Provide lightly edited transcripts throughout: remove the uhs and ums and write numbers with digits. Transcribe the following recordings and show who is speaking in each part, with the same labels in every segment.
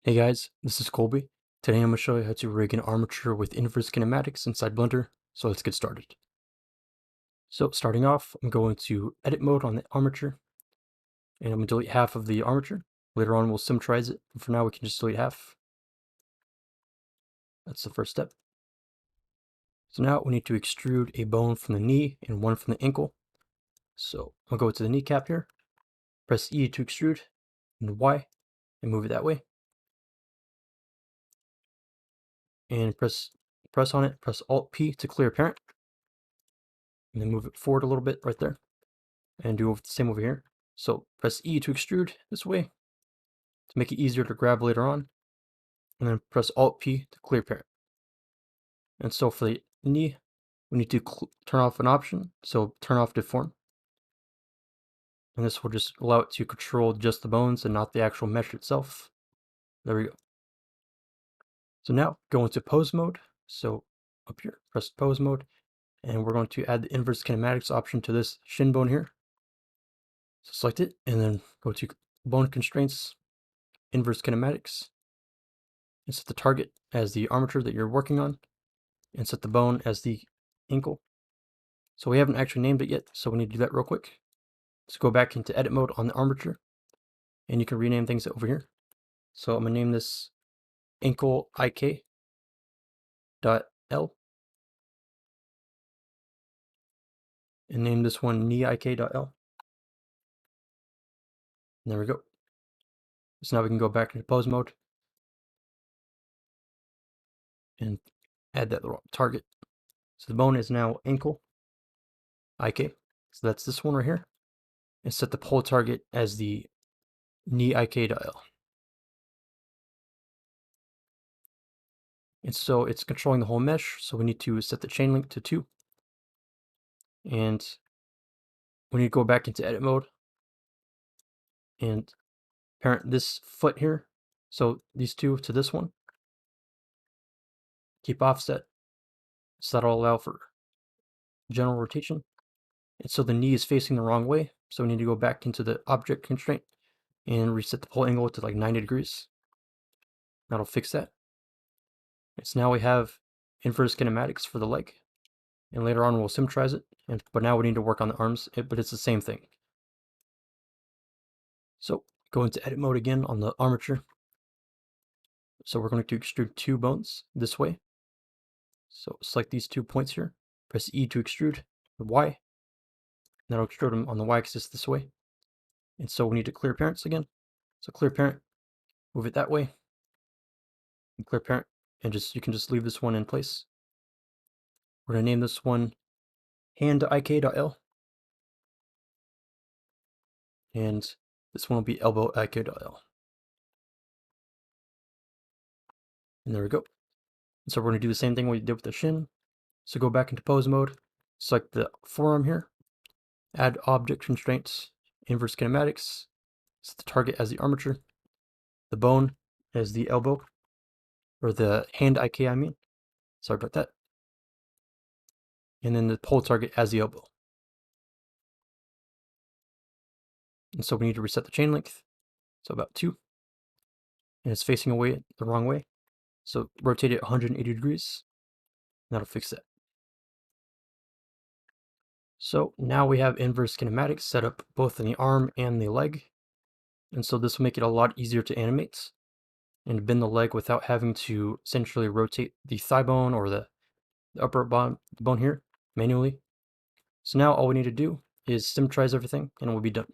Speaker 1: Hey guys, this is Colby. Today I'm going to show you how to rig an armature with inverse kinematics inside Blender, so let's get started. So starting off, I'm going to edit mode on the armature, and I'm going to delete half of the armature. Later on we'll symmetrize it, but for now we can just delete half. That's the first step. So now we need to extrude a bone from the knee and one from the ankle. So I'll go to the kneecap here, press E to extrude, and Y, and move it that way. And press on it, press Alt P to clear parent, and then move it forward a little bit right there. And do the same over here. So press E to extrude this way to make it easier to grab later on, and then press Alt P to clear parent. And so for the knee, we need to turn off an option, so turn off deform. And this will just allow it to control just the bones and not the actual mesh itself. There we go. So now go into pose mode. So up here, press pose mode, and we're going to add the inverse kinematics option to this shin bone here. So select it, and then go to bone constraints, inverse kinematics, and set the target as the armature that you're working on, and set the bone as the ankle. So we haven't actually named it yet, so we need to do that real quick. So go back into edit mode on the armature, and you can rename things over here. So I'm gonna name this ankle ik dot L, and name this one knee ik dot L. And there we go. So now we can go back into pose mode and add that little target. So the bone is now ankle ik. So that's this one right here. And set the pole target as the knee ik dot L. And so it's controlling the whole mesh, so we need to set the chain link to 2. And we need to go back into edit mode and parent this foot here. So these two to this one. Keep offset. So that'll allow for general rotation. And so the knee is facing the wrong way. So we need to go back into the object constraint and reset the pole angle to like 90 degrees. That'll fix that. And so now we have inverse kinematics for the leg. And later on we'll symmetrize it. But now we need to work on the arms, but it's the same thing. So go into edit mode again on the armature. So we're going to extrude 2 bones this way. So select these 2 points here, press E to extrude the Y, and that'll extrude them on the Y axis this way. And so we need to clear parents again. So clear parent, move it that way, and clear parent, and you can just leave this one in place. We're gonna name this one hand ik.l, and this one will be elbow ik.l. And there we go. And so we're gonna do the same thing we did with the shin. So go back into pose mode, select the forearm here, add object constraints, inverse kinematics, set the target as the armature, the bone as the elbow, or the hand ik, I mean. Sorry about that. And then the pole target as the elbow. And so we need to reset the chain length. So about 2. And it's facing away the wrong way. So rotate it 180 degrees. And that'll fix that. So now we have inverse kinematics set up both in the arm and the leg. And so this will make it a lot easier to animate and bend the leg without having to centrally rotate the thigh bone or the upper bone here manually. So now all we need to do is symmetrize everything and we'll be done.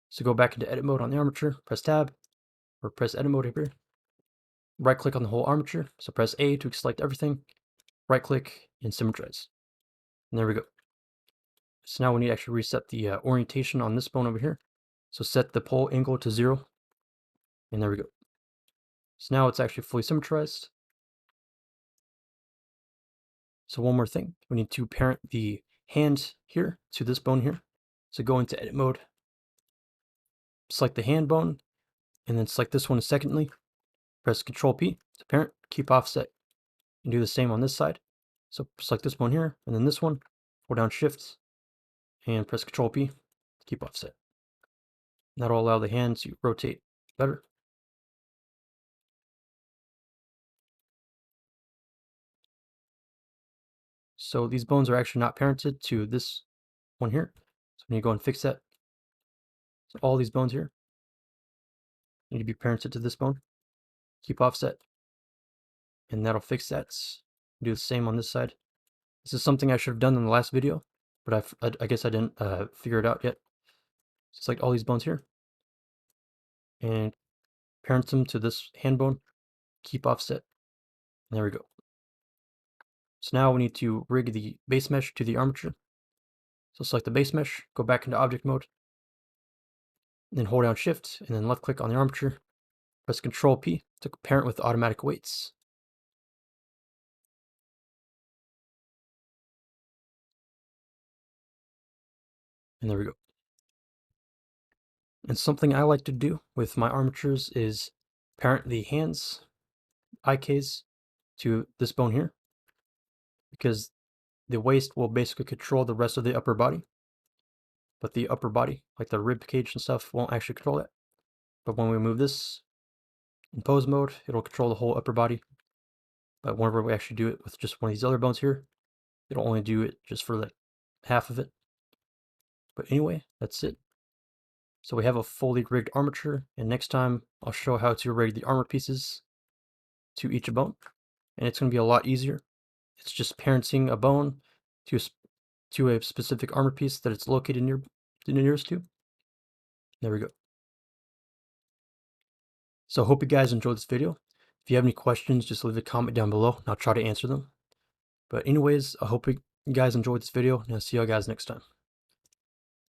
Speaker 1: So go back into edit mode on the armature, press tab, or press edit mode here. Right click on the whole armature, so press A to select everything, right click, and symmetrize. And there we go. So now we need to actually reset the orientation on this bone over here. So set the pole angle to 0, and there we go. So now it's actually fully symmetrized. So one more thing, we need to parent the hand here to this bone here. So go into edit mode, select the hand bone, and then select this one secondly. Press Ctrl P to parent, keep offset, and do the same on this side. So select this one here, and then this one, hold down Shift, and press Ctrl P to keep offset. That'll allow the hand to rotate better. So these bones are actually not parented to this one here. So when you go and fix that, so all these bones here need to be parented to this bone. Keep offset, and that'll fix that. Do the same on this side. This is something I should have done in the last video, but I guess I didn't figure it out yet. Select all these bones here, and parent them to this hand bone. Keep offset. And there we go. So now we need to rig the base mesh to the armature. So select the base mesh, go back into object mode, then hold down shift, and then left click on the armature. Press Control P to parent with automatic weights. And there we go. And something I like to do with my armatures is parent the hands, IKs, to this bone here, because the waist will basically control the rest of the upper body, but the upper body, like the rib cage and stuff, won't actually control that. But when we move this in pose mode, it'll control the whole upper body. But whenever we actually do it with just one of these other bones here, it'll only do it just for like half of it. But anyway, that's it. So we have a fully rigged armature, and next time I'll show how to rig the armor pieces to each bone, and it's going to be a lot easier. It's just parenting a bone to a specific armor piece that it's located nearest to. There we go. So I hope you guys enjoyed this video. If you have any questions, just leave a comment down below, and I'll try to answer them. But anyways, I hope you guys enjoyed this video, and I'll see you guys next time.